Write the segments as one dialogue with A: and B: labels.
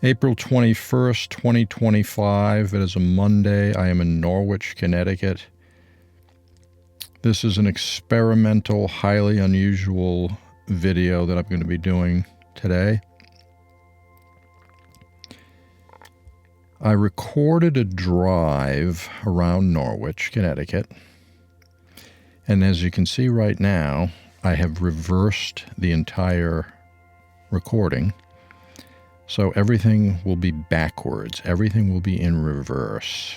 A: April 21st, 2025. It is a Monday. I am in Norwich, Connecticut. This is an experimental, highly unusual video that I'm going to be doing today. I recorded a drive around Norwich, Connecticut. And as you can see right now, I have reversed the entire recording. So everything will be backwards. Everything will be in reverse.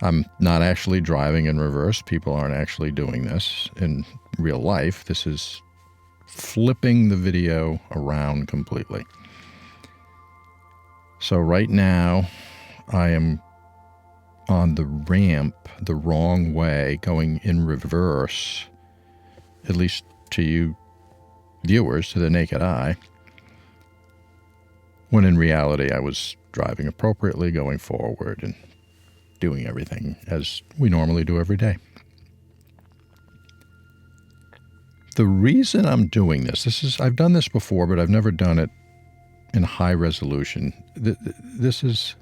A: I'm not actually driving in reverse. People aren't actually doing this in real life. This is flipping the video around completely. So right now, I am on the ramp the wrong way, going in reverse, at least to you viewers, to the naked eye. When in reality, I was driving appropriately, going forward, and doing everything as we normally do every day. The reason I'm doing this I've done this before, but I've never done it in high resolution. This is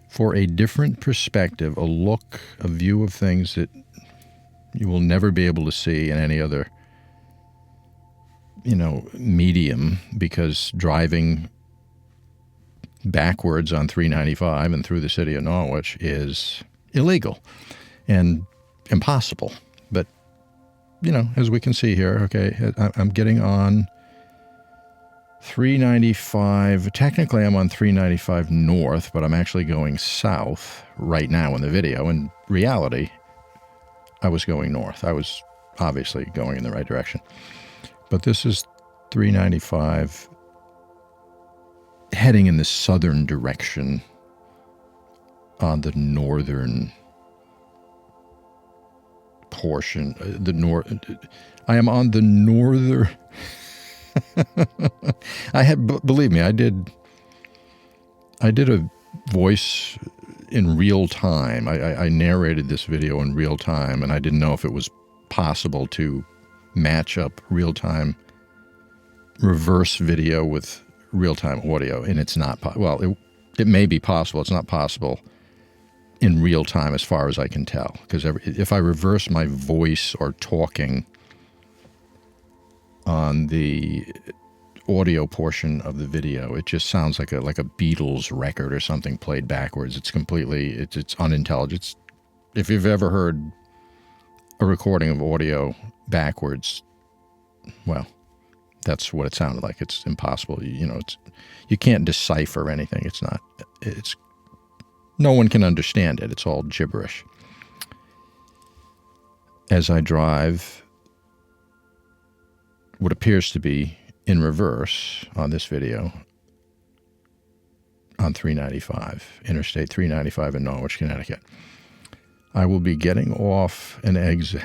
A: for a different perspective, a look, a view of things that you will never be able to see in any other, medium, because driving backwards on 395 and through the city of Norwich is illegal and impossible. But, as we can see here, okay, I'm getting on 395. Technically, I'm on 395 north, but I'm actually going south right now in the video. In reality, I was going north. I was obviously going in the right direction. But this is 395 heading in the southern direction on the northern portion. I am on the northern... believe me, I did a voice in real time. I narrated this video in real time, and I didn't know if it was possible to match up real-time reverse video with real-time audio, and it's not it may be possible. It's not possible in real time as far as I can tell, because if I reverse my voice or talking on the audio portion of the video, it just sounds like a Beatles record or something played backwards. It's unintelligent. If you've ever heard a recording of audio backwards, well, that's what it sounded like. It's impossible. You can't decipher anything. No one can understand it. It's all gibberish. As I drive what appears to be in reverse on this video on 395, Interstate 395 in Norwich, Connecticut, I will be getting off an exit.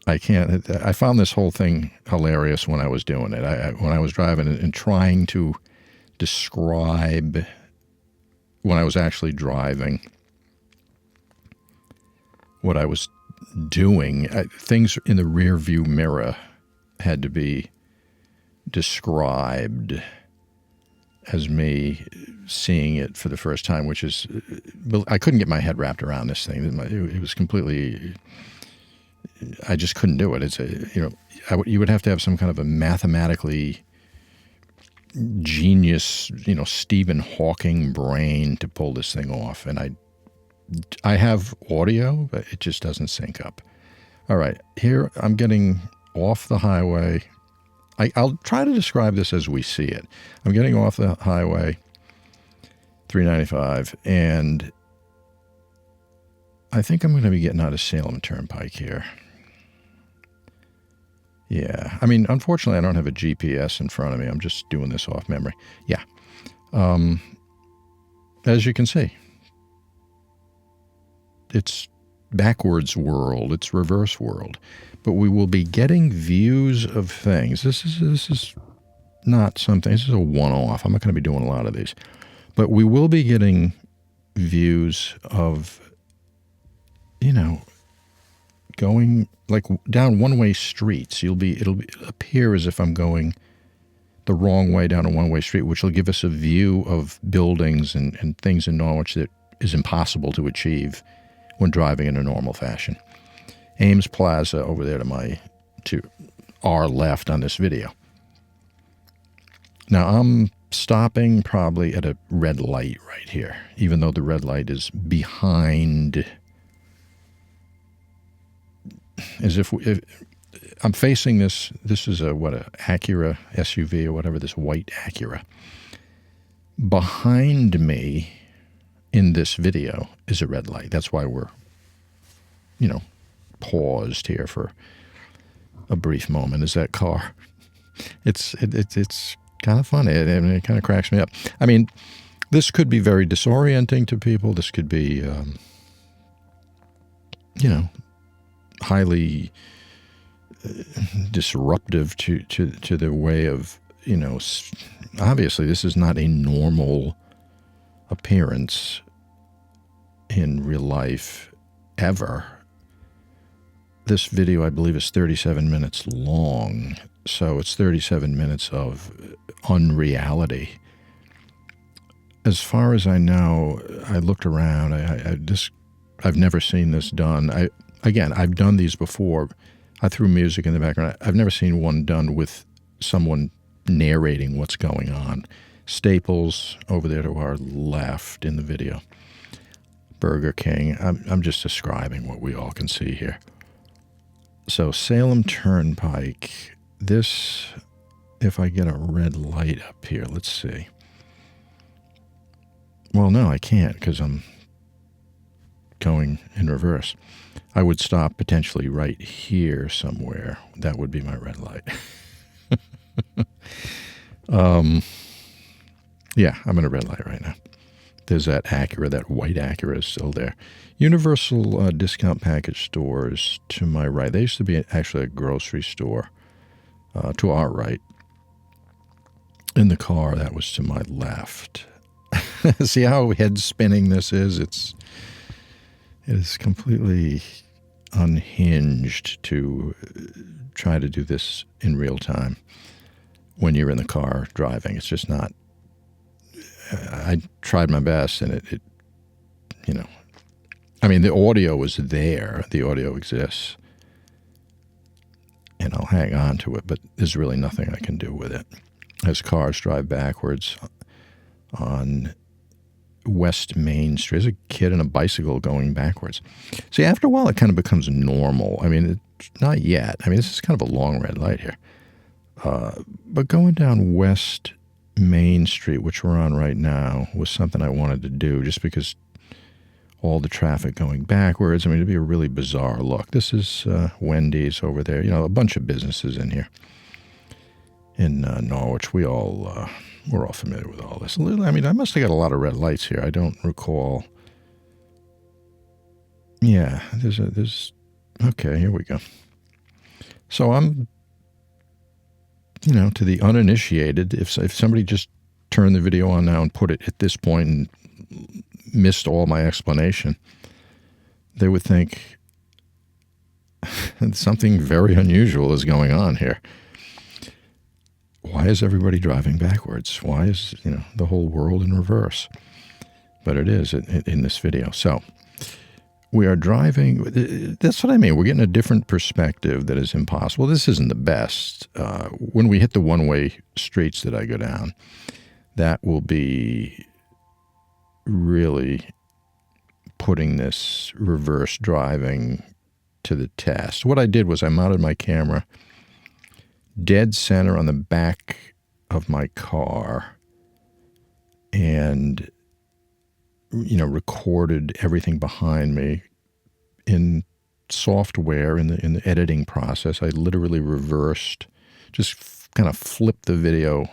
A: I found this whole thing hilarious when I was doing it. When I was driving and trying to describe when I was actually driving what I was doing, things in the rear view mirror had to be described as me seeing it for the first time, which is, I couldn't get my head wrapped around this thing. It was completely, I just couldn't do it. You would have to have some kind of a mathematically genius, Stephen Hawking brain to pull this thing off. And I have audio, but it just doesn't sync up. All right, here I'm getting off the highway. I'll try to describe this as we see it. I'm getting off the highway, 395, and I think I'm going to be getting out of Salem Turnpike here. Yeah, unfortunately, I don't have a GPS in front of me. I'm just doing this off memory. Yeah. As you can see, it's backwards world, it's reverse world. But we will be getting views of things. This is not something, this is a one-off. I'm not going to be doing a lot of these. But we will be getting views of, going like down one-way streets. It'll appear as if I'm going the wrong way down a one-way street, which will give us a view of buildings and things in Norwich that is impossible to achieve when driving in a normal fashion. Ames Plaza over there to our left on this video. Now I'm stopping probably at a red light right here, even though the red light is behind, as if I'm facing this is a Acura SUV or whatever, this white Acura. Behind me in this video is a red light. That's why we're, paused here for a brief moment. Is that car? It's kind of funny. It kind of cracks me up. I mean, this could be very disorienting to people. This could be, highly disruptive to the way of, obviously this is not a normal appearance in real life ever. This video, I believe, is 37 minutes long, so it's 37 minutes of unreality. As far as I know, I looked around, I've never seen this done. I've done these before. I threw music in the background. I've never seen one done with someone narrating what's going on. Staples over there to our left in the video. Burger King. I'm just describing what we all can see here. So Salem Turnpike. This, if I get a red light up here, let's see. Well, no, I can't because I'm going in reverse. I would stop potentially right here somewhere. That would be my red light. Yeah, I'm in a red light right now. There's that Acura, that white Acura is still there. Universal discount package stores to my right. They used to be actually a grocery store to our right. In the car, that was to my left. See how head spinning this is? It is completely unhinged to try to do this in real time when you're in the car driving. It's just not. I tried my best, and it the audio is there. The audio exists, and I'll hang on to it, but there's really nothing I can do with it. As cars drive backwards on West Main Street. There's a kid and a bicycle going backwards. See, after a while, it kind of becomes normal. I mean, it's not yet. I mean, this is kind of a long red light here. But going down West Main Street, which we're on right now, was something I wanted to do just because all the traffic going backwards. I mean, it'd be a really bizarre look. This is Wendy's over there. A bunch of businesses in here. In Norwich, we're all familiar with all this. I mean, I must have got a lot of red lights here. I don't recall. Yeah, okay, here we go. So I'm, to the uninitiated, if somebody just turned the video on now and put it at this point and missed all my explanation, they would think something very unusual is going on here. Why is everybody driving backwards? Why is, the whole world in reverse? But it is in this video. So we are driving. That's what I mean. We're getting a different perspective that is impossible. This isn't the best. When we hit the one-way streets that I go down, that will be really putting this reverse driving to the test. What I did was I mounted my camera dead center on the back of my car and, recorded everything behind me in software in the editing process. I literally reversed, just kind of flipped the video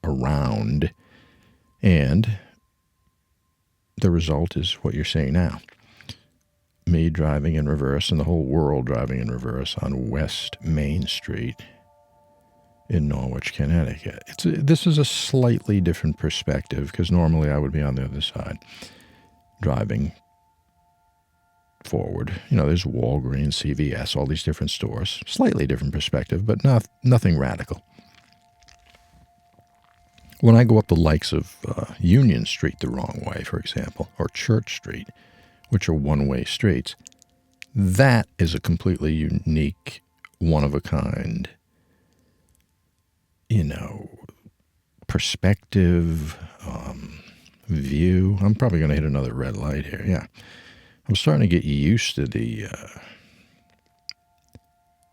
A: around, and the result is what you're seeing now. Me driving in reverse and the whole world driving in reverse on West Main Street in Norwich, Connecticut. This is a slightly different perspective because normally I would be on the other side driving forward. There's Walgreens, CVS, all these different stores. Slightly different perspective, but nothing radical. When I go up the likes of Union Street the wrong way, for example, or Church Street, which are one-way streets, that is a completely unique, one-of-a-kind, perspective, view. I'm probably going to hit another red light here. Yeah. I'm starting to get used to the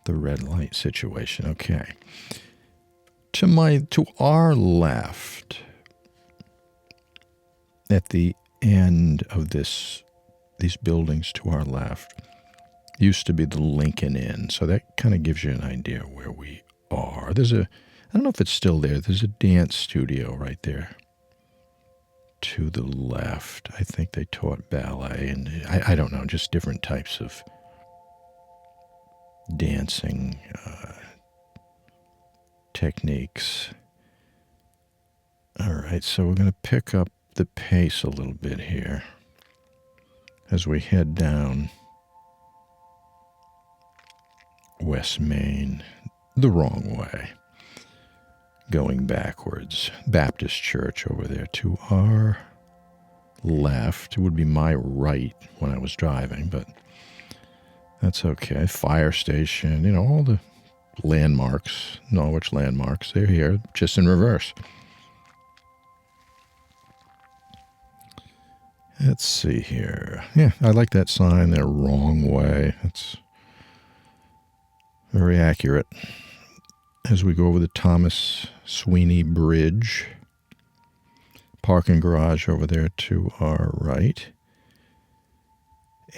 A: red light situation. Okay. To our left, at the end of these buildings to our left, used to be the Lincoln Inn. So that kind of gives you an idea where we are. I don't know if it's still there. There's a dance studio right there to the left. I think they taught ballet and I don't know, just different types of dancing techniques. All right, so we're going to pick up the pace a little bit here as we head down West Main the wrong way, going backwards. Baptist Church over there to our left. It would be my right when I was driving, but that's okay. Fire station, all the landmarks, Norwich landmarks, they're here, just in reverse. Let's see here. Yeah, I like that sign there, wrong way. That's very accurate. As we go over the Thomas Sweeney Bridge, parking garage over there to our right.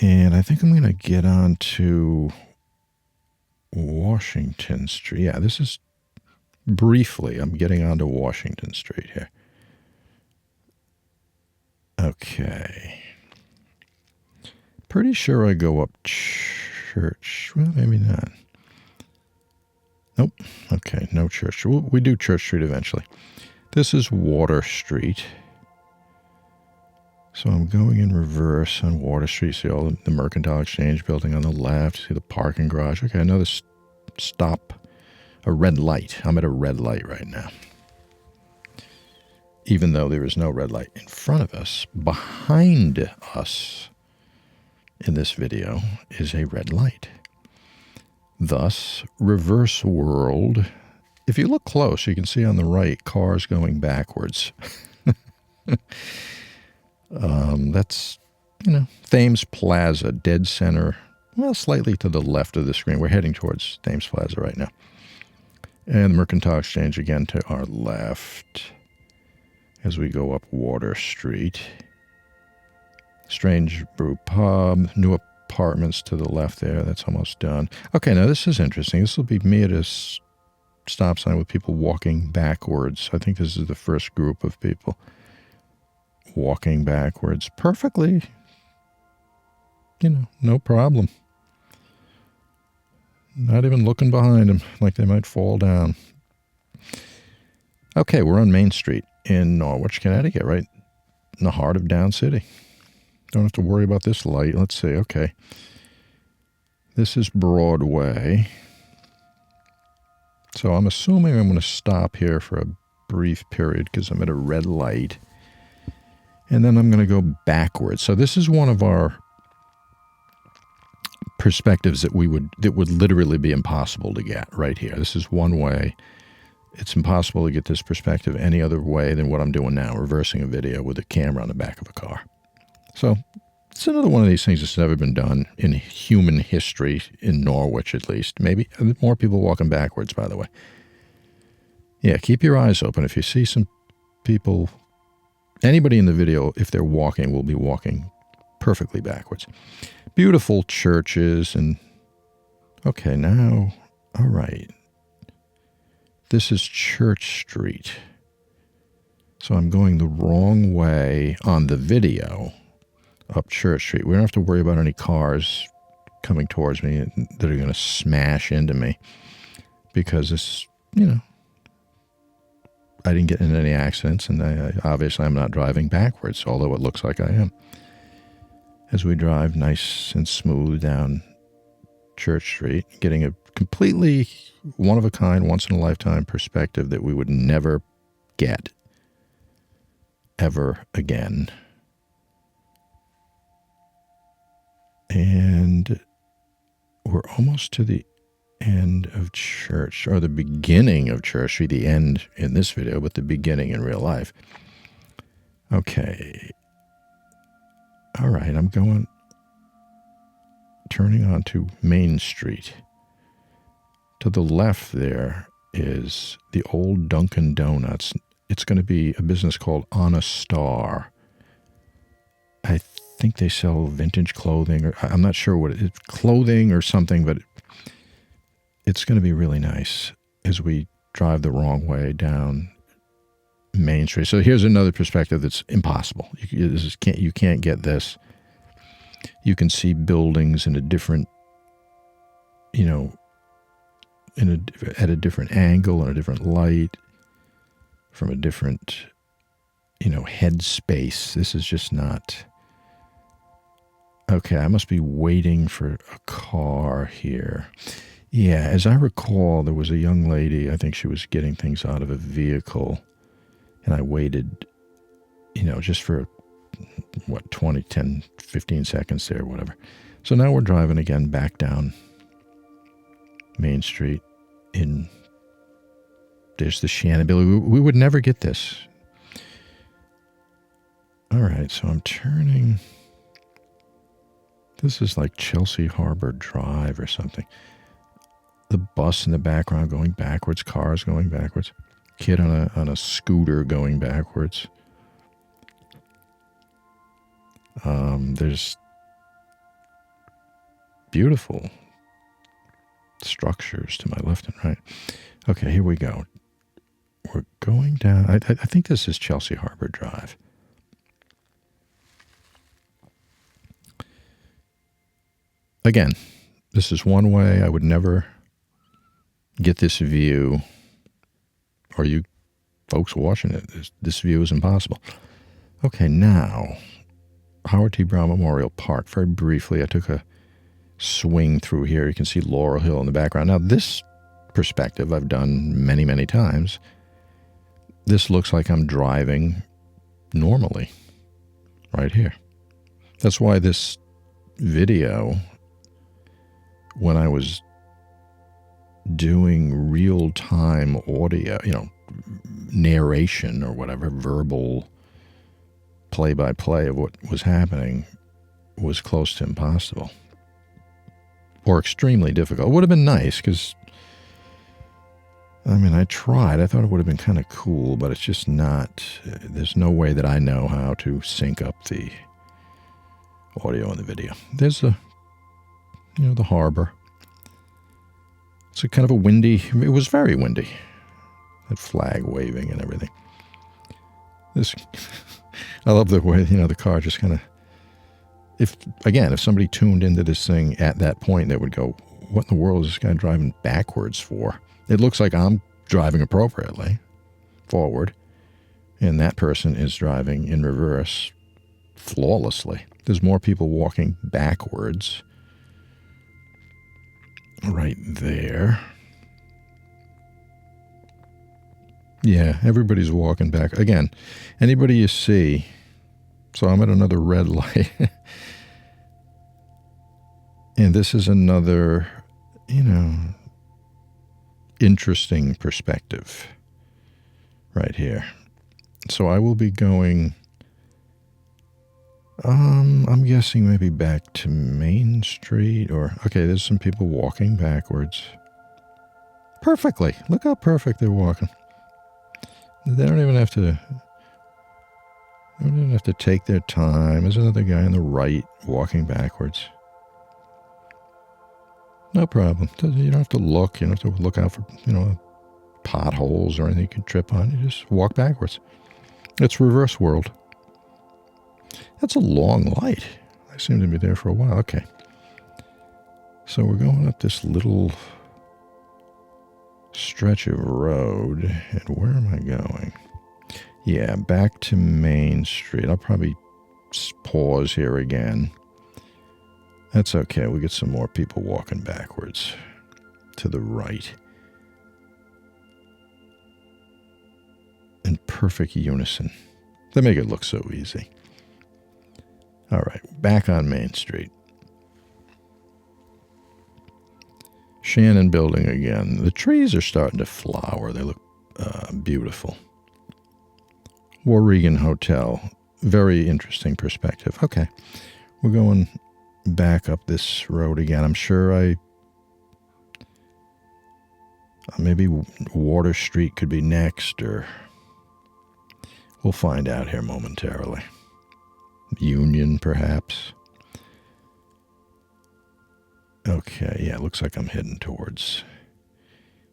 A: And I think I'm going to get on to Washington Street. Yeah, this is briefly, I'm getting onto Washington Street here. Okay. Pretty sure I go up Church. Well, maybe not. Nope. Okay, no Church. We do Church Street eventually. This is Water Street. So I'm going in reverse on Water Street. See all the Mercantile Exchange building on the left. See the parking garage. Okay, another stop. A red light. I'm at a red light right now. Even though there is no red light in front of us, behind us in this video is a red light. Thus, reverse world. If you look close, you can see on the right cars going backwards. That's, Thames Plaza, dead center, well, slightly to the left of the screen. We're heading towards Thames Plaza right now. And the Mercantile Exchange again to our left as we go up Water Street. Strange Brew Pub, new apartments to the left there. That's almost done. Okay, now this is interesting. This will be me at a stop sign with people walking backwards. I think this is the first group of people walking backwards. Perfectly, no problem. Not even looking behind them like they might fall down. Okay, we're on Main Street in Norwich, Connecticut, right in the heart of Down City. Don't have to worry about this light. Let's see. Okay. This is Broadway. So I'm assuming I'm going to stop here for a brief period because I'm at a red light. And then I'm going to go backwards. So this is one of our perspectives that would literally be impossible to get right here. This is one way. It's impossible to get this perspective any other way than what I'm doing now, reversing a video with a camera on the back of a car. So it's another one of these things that's never been done in human history, in Norwich at least. Maybe more people walking backwards, by the way. Yeah, keep your eyes open. If you see some people, anybody in the video, if they're walking, will be walking perfectly backwards. Beautiful churches and, okay, now, all right. This is Church Street. So I'm going the wrong way on the video up Church Street. We don't have to worry about any cars coming towards me that are going to smash into me because this, I didn't get in any accidents and obviously I'm not driving backwards, although it looks like I am. As we drive nice and smooth down Church Street, getting a completely one-of-a-kind, once-in-a-lifetime perspective that we would never get ever again. And we're almost to the end of church, or the beginning of church. The end in this video, but the beginning in real life. Okay. All right, I'm turning onto Main Street. To the left there is the old Dunkin' Donuts. It's going to be a business called On a Star. I think they sell vintage clothing, or I'm not sure what it is, clothing or something, but it's going to be really nice as we drive the wrong way down Main Street. So here's another perspective that's impossible. You can't get this. You can see buildings in a different, at a different angle and a different light, from a different, headspace. This is just not. Okay, I must be waiting for a car here. Yeah, as I recall, there was a young lady, I think she was getting things out of a vehicle, and I waited, just for, 10, 15 seconds there, whatever. So now we're driving again back down Main Street. There's the Shannon. We would never get this. All right, so I'm turning. This is like Chelsea Harbor Drive or something. The bus in the background going backwards, cars going backwards, kid on a scooter going backwards. There's beautiful structures to my left and right. Okay, here we go. We're going down. I think this is Chelsea Harbor Drive. Again, this is one way. I would never get this view, or you folks watching it. This view is impossible. Okay, now, Howard T. Brown Memorial Park. Very briefly, I took a swing through here. You can see Laurel Hill in the background. Now, this perspective I've done many, many times. This looks like I'm driving normally right here. That's why this video, when I was doing real-time audio, narration or whatever, verbal play-by-play of what was happening, was close to impossible. Or extremely difficult. It would have been nice, because, I tried. I thought it would have been kind of cool, but it's just not. There's no way that I know how to sync up the audio and the video. There's the harbor. It's a kind of a windy, it was very windy. That flag waving and everything. I love the way, the car just kind of, if somebody tuned into this thing at that point, they would go, what in the world is this guy driving backwards for? It looks like I'm driving appropriately forward, and that person is driving in reverse flawlessly. There's more people walking backwards right there. Yeah, everybody's walking back. Again, anybody you see, so I'm at another red light. And this is another, interesting perspective right here. So I will be going, I'm guessing maybe back to Main Street, okay, there's some people walking backwards. Perfectly. Look how perfect they're walking. They don't even have to take their time. There's another guy on the right walking backwards. No problem. You don't have to look. You don't have to look out for, potholes or anything you can trip on. You just walk backwards. It's reverse world. That's a long light. I seem to be there for a while. Okay. So we're going up this little stretch of road. And where am I going? Yeah, back to Main Street. I'll probably pause here again. That's okay. We get some more people walking backwards to the right. In perfect unison. They make it look so easy. All right, back on Main Street. Shannon Building again. The trees are starting to flower. They look beautiful. Warregan Hotel. Very interesting perspective. Okay, we're going back up this road again. I'm sure maybe Water Street could be next, or we'll find out here momentarily. Union, perhaps. Okay, yeah, it looks like I'm heading towards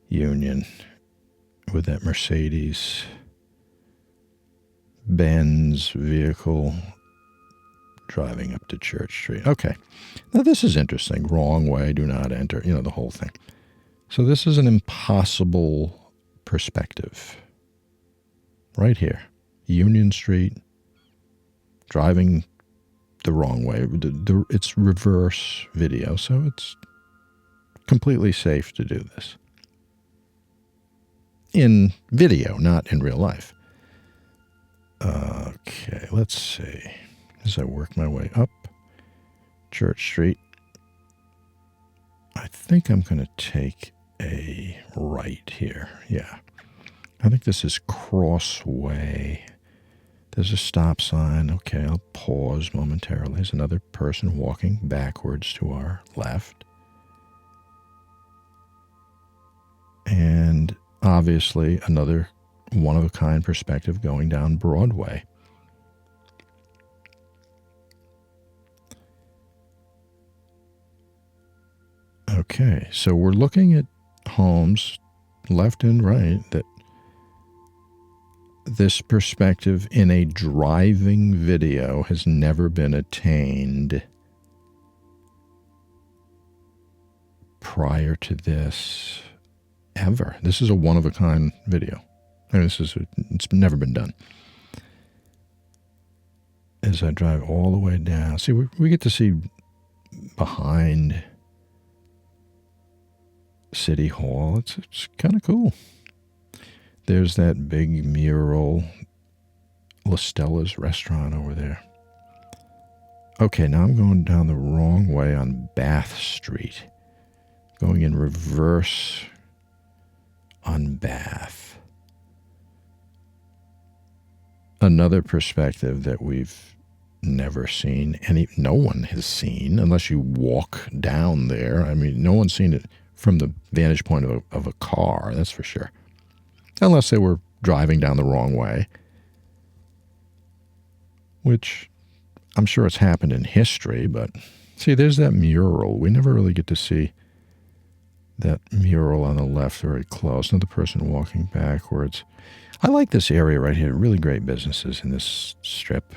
A: Union with that Mercedes Benz vehicle driving up to Church Street. Okay, now this is interesting. Wrong way, do not enter, the whole thing. So this is an impossible perspective. Right here, Union Street, driving the wrong way. It's reverse video, so it's completely safe to do this. In video, not in real life. Okay, let's see. As I work my way up Church Street, I think I'm going to take a right here. Yeah. I think this is Crossway. There's a stop sign. Okay, I'll pause momentarily. There's another person walking backwards to our left. And obviously another one-of-a-kind perspective going down Broadway. Okay, so we're looking at homes left and right that this perspective in a driving video has never been attained prior to this ever. This is a one-of-a-kind video. I mean, it's never been done. As I drive all the way down, see, we get to see behind City Hall. It's kind of cool. There's that big mural, La Stella's restaurant over there. Okay, now I'm going down the wrong way on Bath Street. Going in reverse on Bath. Another perspective that we've never seen, no one has seen, unless you walk down there. I mean, no one's seen it from the vantage point of a car, that's for sure. Unless they were driving down the wrong way, which I'm sure it's happened in history, but see, there's that mural. We never really get to see that mural on the left very close. Another person walking backwards. I like this area right here. Really great businesses in this strip.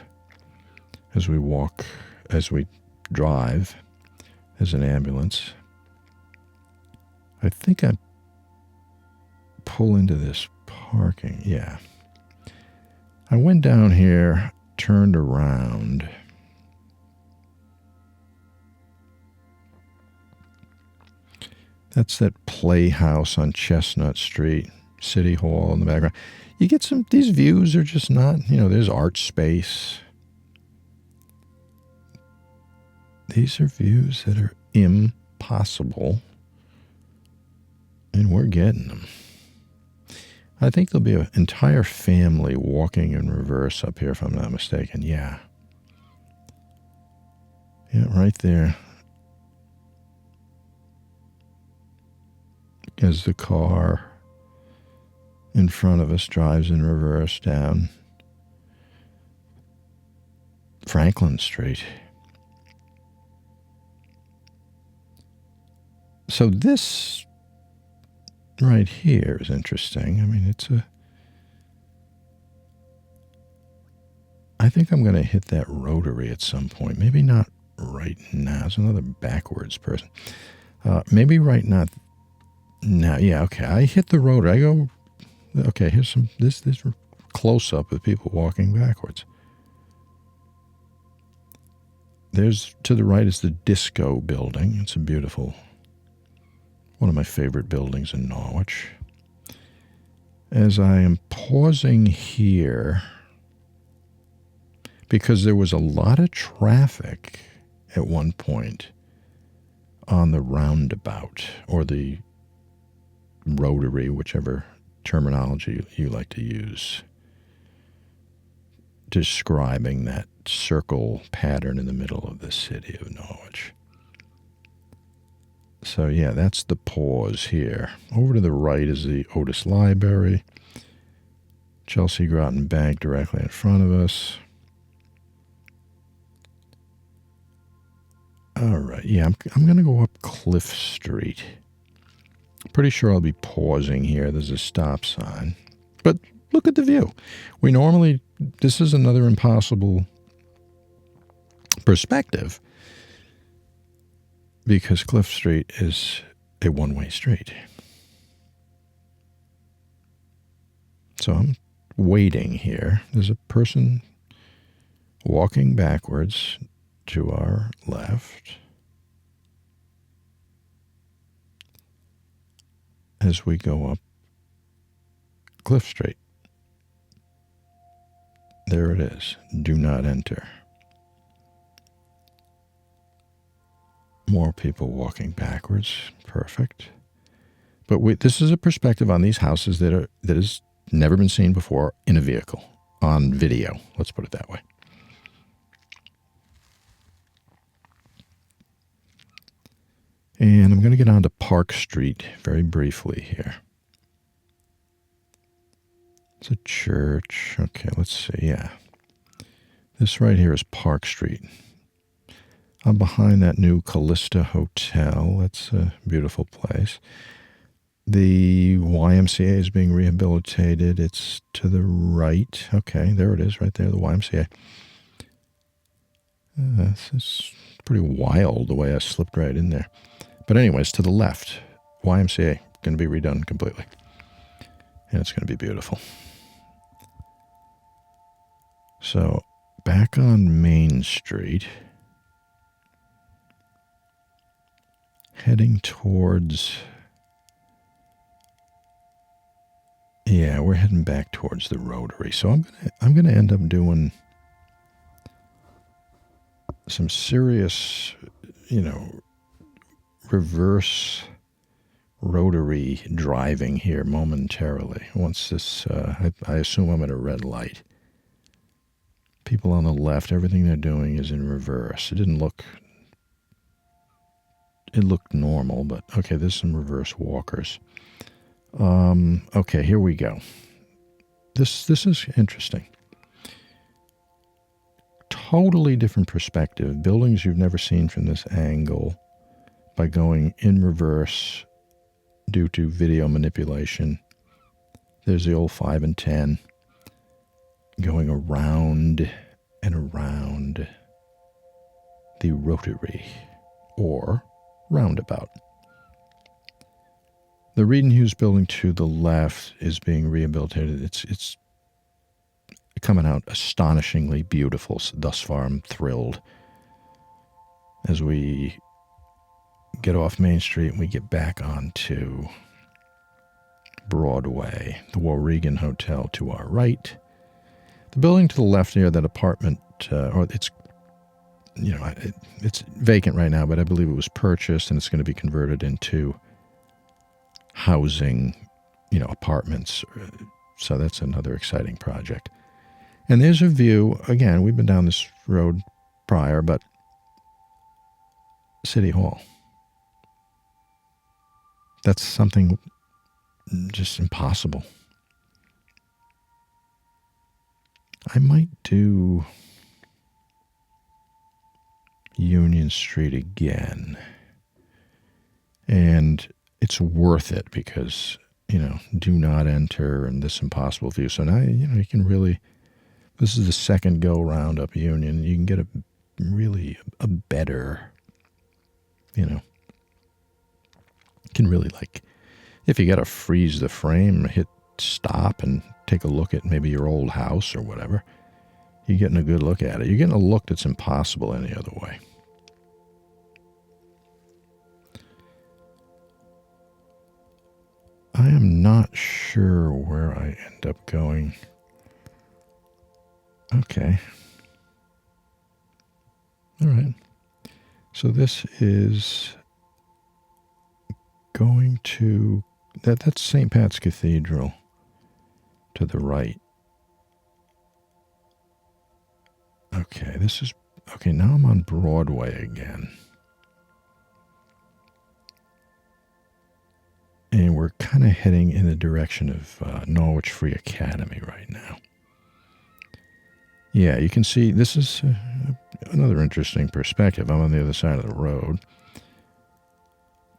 A: As we drive, there's an ambulance. I think I pull into this parking. Yeah. I went down here, turned around. That's that playhouse on Chestnut Street, City Hall in the background. You get these views are just not, there's art space. These are views that are impossible. And we're getting them. I think there'll be an entire family walking in reverse up here, if I'm not mistaken. Yeah. Yeah, right there. As the car in front of us drives in reverse down Franklin Street. So this right here is interesting. I mean, I think I'm going to hit that Rotary at some point. Maybe not right now. It's another backwards person. Maybe right now. Yeah, okay. I hit the Rotary. I go, okay, here's this close-up of people walking backwards. There's, to the right is the Disco Building. It's a beautiful, one of my favorite buildings in Norwich. As I am pausing here, because there was a lot of traffic at one point on the roundabout, or the Rotary, whichever terminology you like to use, describing that circle pattern in the middle of the city of Norwich. So yeah, that's the pause here. Over to the right is the Otis Library. Chelsea Groton Bank directly in front of us. All right, yeah, I'm going to go up Cliff Street. Pretty sure I'll be pausing here. There's a stop sign. But look at the view. This is another impossible perspective, because Cliff Street is a one-way street. So I'm waiting here. There's a person walking backwards to our left as we go up Cliff Street. There it is. Do not enter. More people walking backwards. Perfect. But this is a perspective on these houses that has never been seen before in a vehicle, on video. Let's put it that way. And I'm going to get on to Park Street very briefly here. It's a church. Okay, let's see. Yeah. This right here is Park Street. I'm behind that new Callista Hotel. That's a beautiful place. The YMCA is being rehabilitated. It's to the right. Okay, there it is right there, the YMCA. This is pretty wild the way I slipped right in there. But anyways, to the left, YMCA, going to be redone completely. And it's going to be beautiful. So, back on Main Street, heading towards... Yeah, we're heading back towards the Rotary. So I'm gonna end up doing some serious, reverse Rotary driving here momentarily. Once this, I assume I'm at a red light. People on the left, everything they're doing is in reverse. It looked normal, but okay, there's some reverse walkers. Okay, here we go. This is interesting. Totally different perspective. Buildings you've never seen from this angle by going in reverse due to video manipulation. There's the old 5 and 10 going around and around the Rotary or roundabout. The Reed and Hughes building to the left is being rehabilitated. It's coming out astonishingly beautiful. Thus far, I'm thrilled. As we get off Main Street and we get back onto Broadway, the Warregan Hotel to our right. The building to the left near that apartment, it's vacant right now, but I believe it was purchased and it's going to be converted into housing, apartments. So that's another exciting project. And there's a view, again, we've been down this road prior, but City Hall. That's something just impossible. I might do Union Street again. And it's worth it because, do not enter and this impossible view. So now, you can really, this is the second go round up Union. You can get a better, you can really if you got to freeze the frame, hit stop and take a look at maybe your old house or whatever, you're getting a good look at it. You're getting a look that's impossible any other way. I am not sure where I end up going. Okay. All right. So this is going to, that's St. Pat's Cathedral to the right. Okay, now I'm on Broadway again. And we're kind of heading in the direction of Norwich Free Academy right now. Yeah, you can see this is another interesting perspective. I'm on the other side of the road,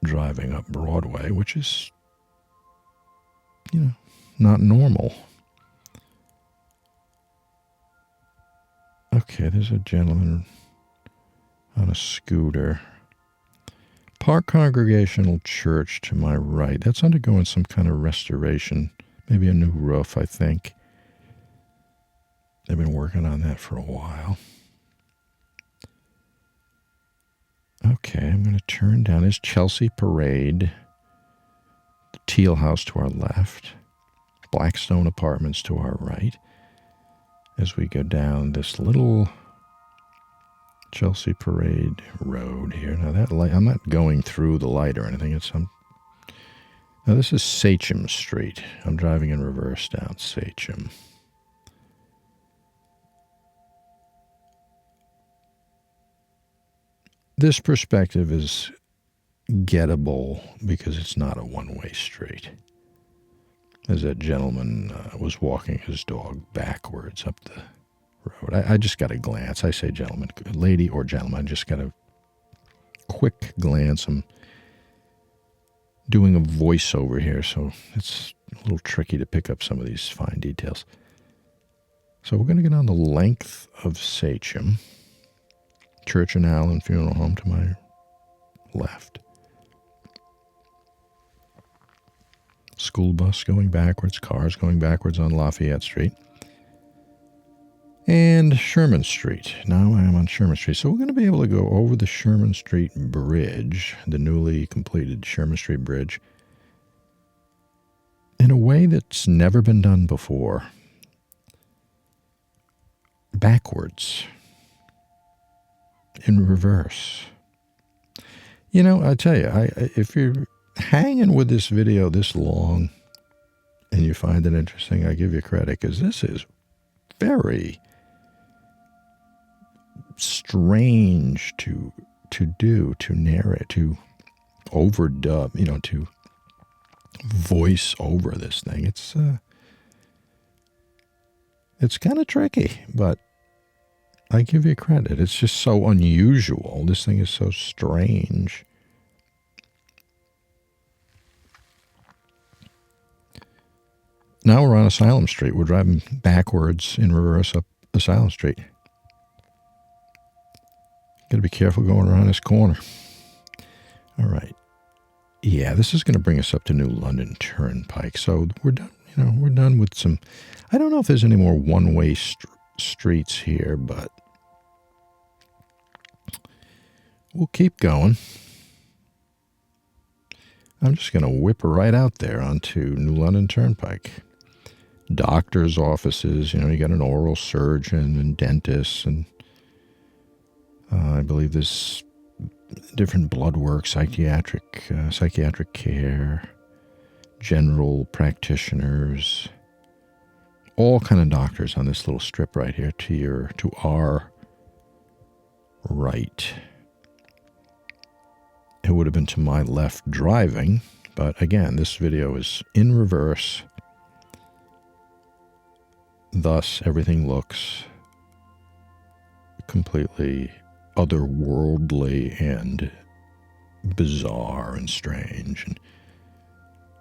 A: driving up Broadway, which is, not normal. Okay, there's a gentleman on a scooter. Park Congregational Church to my right. That's undergoing some kind of restoration, maybe a new roof, I think. They've been working on that for a while. Okay, I'm going to turn down. There's Chelsea Parade, the Teal House to our left, Blackstone Apartments to our right. As we go down this little Chelsea Parade Road here. Now that light, I'm not going through the light or anything. Now this is Sachem Street. I'm driving in reverse down Sachem. This perspective is gettable because it's not a one-way street. As that gentleman was walking his dog backwards up the road. I just got a glance. I say gentleman, lady or gentleman. I just got a quick glance. I'm doing a voiceover here, so it's a little tricky to pick up some of these fine details. So we're going to get on the length of Sachem. Church and Allen Funeral Home to my left. School bus going backwards, cars going backwards on Lafayette Street. And Sherman Street. Now I am on Sherman Street. So we're going to be able to go over the Sherman Street Bridge, the newly completed Sherman Street Bridge, in a way that's never been done before. Backwards. In reverse. I tell you, if you're hanging with this video this long and you find it interesting, I give you credit, because this is very strange to do, to narrate, to overdub, to voice over this thing. It's kind of tricky, but I give you credit. It's just so unusual. This thing is so strange. Now we're on Asylum Street. We're driving backwards in reverse up Asylum Street. Got to be careful going around this corner. All right. Yeah, this is going to bring us up to New London Turnpike. So we're done. We're done with some. I don't know if there's any more one-way streets here, but we'll keep going. I'm just going to whip right out there onto New London Turnpike. Doctors' offices, you got an oral surgeon and dentists, and I believe there's different blood work, psychiatric care, general practitioners, all kind of doctors on this little strip right here to our right. It would have been to my left driving, but again, this video is in reverse. Thus, everything looks completely otherworldly and bizarre and strange and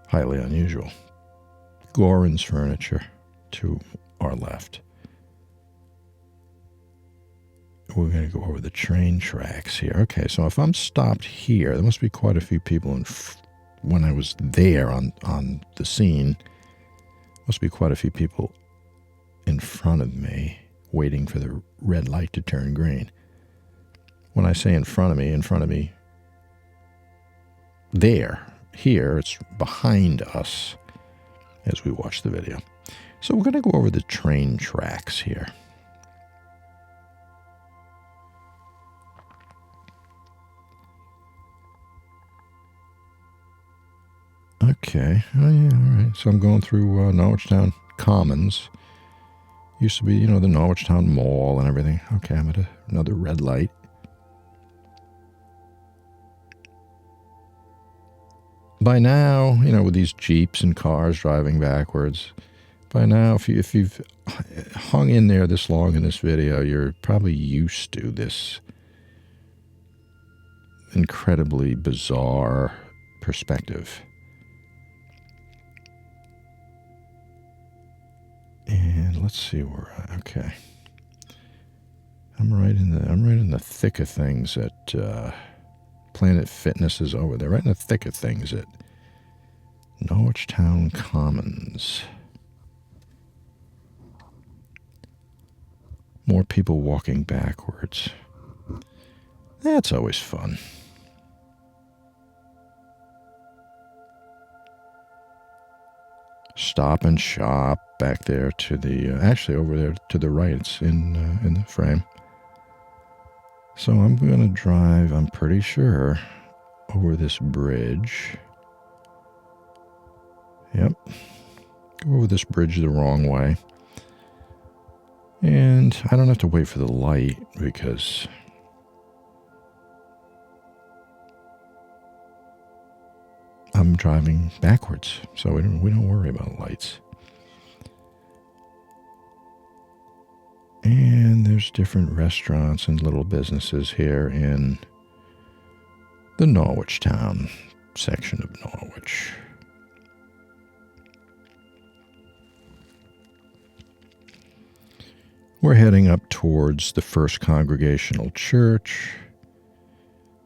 A: highly unusual. Gorin's Furniture to our left. We're going to go over the train tracks here. Okay, so if I'm stopped here, there must be quite a few people when I was there on the scene, must be quite a few people in front of me waiting for the red light to turn green. When I say in front of me, here, it's behind us as we watch the video. So we're going to go over the train tracks here. Okay. Oh, yeah, all right. So I'm going through Norwichtown Commons. Used to be, the Norwichtown Mall and everything. Okay, I'm at another red light. By now, with these Jeeps and cars driving backwards, by now, if you've hung in there this long in this video, you're probably used to this incredibly bizarre perspective. And let's see where. Okay, I'm right in the thick of things at Planet Fitness is over there, right in the thick of things at Norwichtown Commons. More people walking backwards. That's always fun. Stop and Shop back there to the, actually over there to the right, it's in the frame. So I'm going to drive, I'm pretty sure, over this bridge. Yep. Go over this bridge the wrong way. And I don't have to wait for the light because I'm driving backwards, so we don't worry about lights. And there's different restaurants and little businesses here in the Norwichtown section of Norwich. We're heading up towards the First Congregational Church.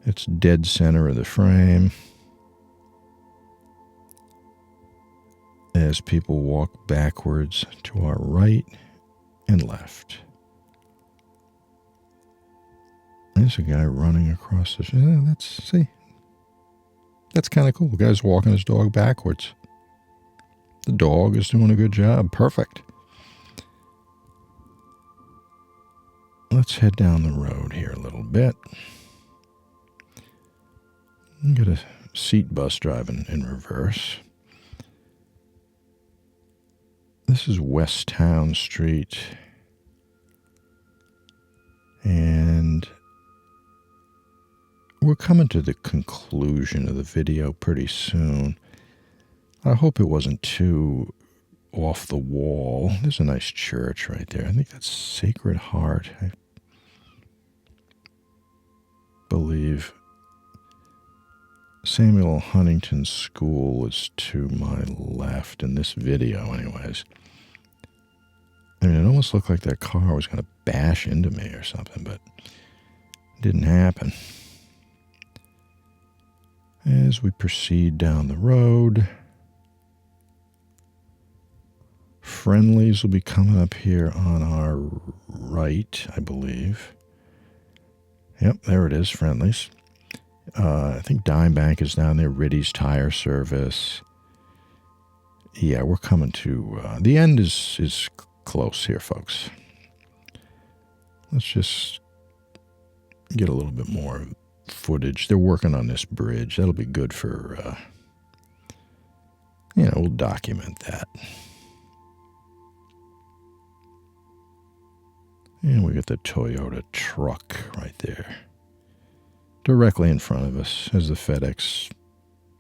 A: It's dead center of the frame. As people walk backwards to our right and left. There's a guy running across the... That's kind of cool. The guy's walking his dog backwards. The dog is doing a good job. Perfect. Let's head down the road here a little bit. Get a seat bus driving in reverse. This is West Town Street. And we're coming to the conclusion of the video pretty soon. I hope it wasn't too off the wall. There's a nice church right there. I think that's Sacred Heart. I believe Samuel Huntington School is to my left in this video anyways. I mean, it almost looked like that car was going to bash into me or something, but it didn't happen. As we proceed down the road, Friendly's will be coming up here on our right, I believe. Yep, there it is, Friendly's. I think Dime Bank is down there, Riddy's Tire Service. Yeah, we're coming to... the end is close here, folks. Let's just get a little bit more footage. They're working on this bridge. That'll be good for... we'll document that. And we got the Toyota truck right there. Directly in front of us as the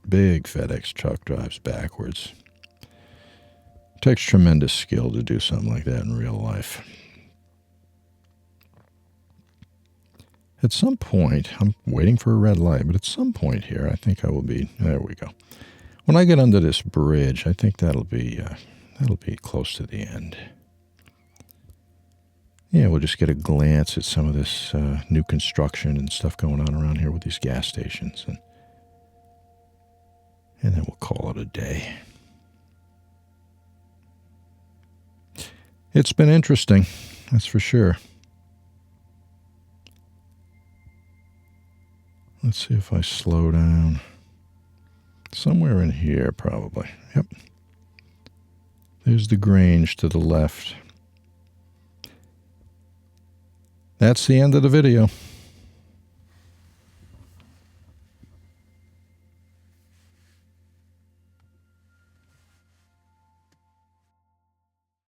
A: big FedEx truck drives backwards. Takes tremendous skill to do something like that in real life. At some point, I'm waiting for a red light, but at some point here, I think I will be, there we go. When I get under this bridge, I think that'll be close to the end. Yeah, we'll just get a glance at some of this new construction and stuff going on around here with these gas stations. And then we'll call it a day. It's been interesting, that's for sure. Let's see if I slow down. Somewhere in here, probably. Yep. There's the Grange to the left. That's the end of the video.